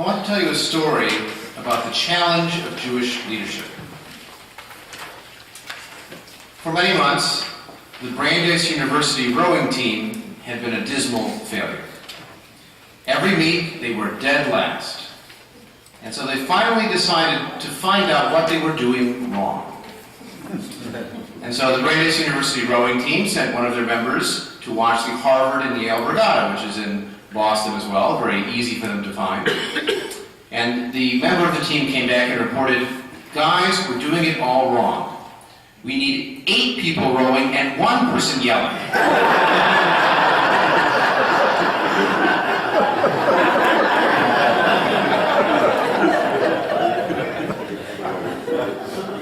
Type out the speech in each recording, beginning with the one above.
I want to tell you a story about the challenge of Jewish leadership. For many months, the Brandeis University rowing team had been a dismal failure. Every meet, they were dead last. And so they finally decided to find out what they were doing wrong. And so the Brandeis University rowing team sent one of their members to watch the Harvard and Yale Regatta, which is in Boston as well, very easy for them to find. And the member of the team came back and reported, "Guys, we're doing it all wrong. We need 8 people rowing and 1 person yelling."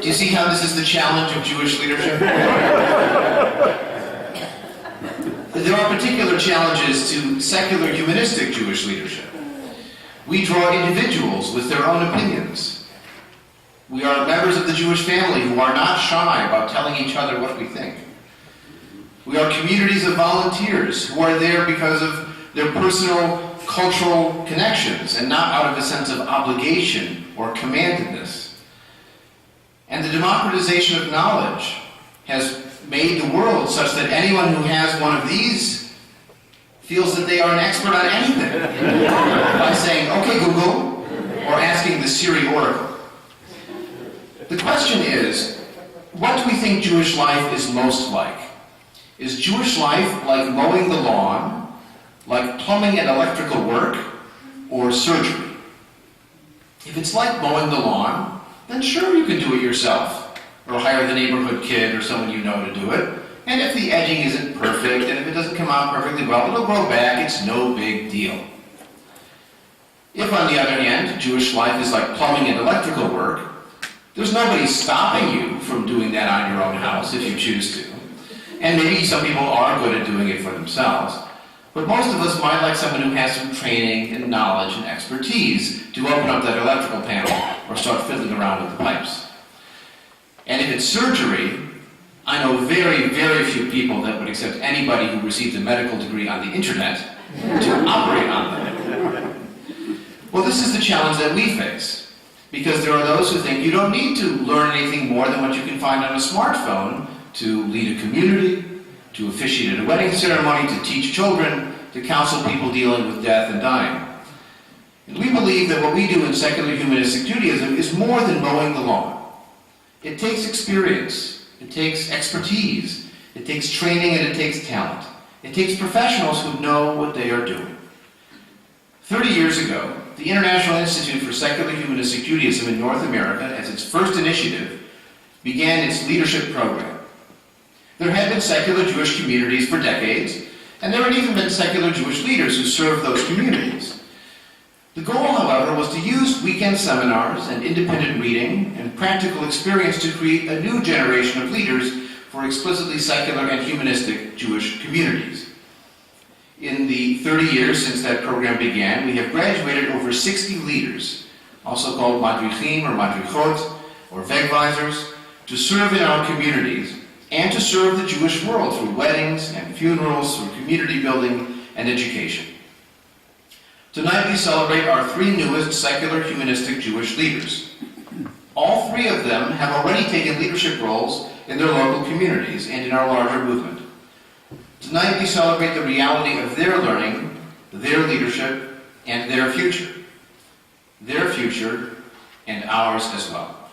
Do you see how this is the challenge of Jewish leadership? There are particular challenges to secular humanistic Jewish leadership. We draw individuals with their own opinions. We are members of the Jewish family who are not shy about telling each other what we think. We are communities of volunteers who are there because of their personal cultural connections and not out of a sense of obligation or commandedness. And the democratization of knowledge has made the world such that anyone who has one of these feels that they are an expert on anything by saying, "Okay, Google," or asking the Siri Oracle. The question is, what do we think Jewish life is most like? Is Jewish life like mowing the lawn, like plumbing and electrical work, or surgery? If it's like mowing the lawn, then sure, you can do it yourself, or hire the neighborhood kid or someone you know to do it. And if the edging isn't perfect, and if it doesn't come out perfectly well, it'll grow back, it's no big deal. If, on the other hand, Jewish life is like plumbing and electrical work, there's nobody stopping you from doing that on your own house if you choose to. And maybe some people are good at doing it for themselves. But most of us might like someone who has some training and knowledge and expertise to open up that electrical panel or start fiddling around with the pipes. And if it's surgery, I know very, very few people that would accept anybody who received a medical degree on the internet to operate on them. Well, this is the challenge that we face. Because there are those who think you don't need to learn anything more than what you can find on a smartphone to lead a community, to officiate at a wedding ceremony, to teach children, to counsel people dealing with death and dying. And we believe that what we do in secular humanistic Judaism is more than mowing the lawn. It takes experience, it takes expertise, it takes training, and it takes talent. It takes professionals who know what they are doing. 30 years ago, the International Institute for Secular Humanistic Judaism in North America, as its first initiative, began its leadership program. There had been secular Jewish communities for decades, and there had even been secular Jewish leaders who served those communities. The goal, however, was to use weekend seminars and independent reading and practical experience to create a new generation of leaders for explicitly secular and humanistic Jewish communities. In the 30 years since that program began, we have graduated over 60 leaders, also called madrichim or madrichot, or wegweisers, to serve in our communities and to serve the Jewish world through weddings and funerals, through community building and education. Tonight we celebrate our 3 newest secular humanistic Jewish leaders. All 3 of them have already taken leadership roles in their local communities and in our larger movement. Tonight we celebrate the reality of their learning, their leadership, and their future. Their future and ours as well.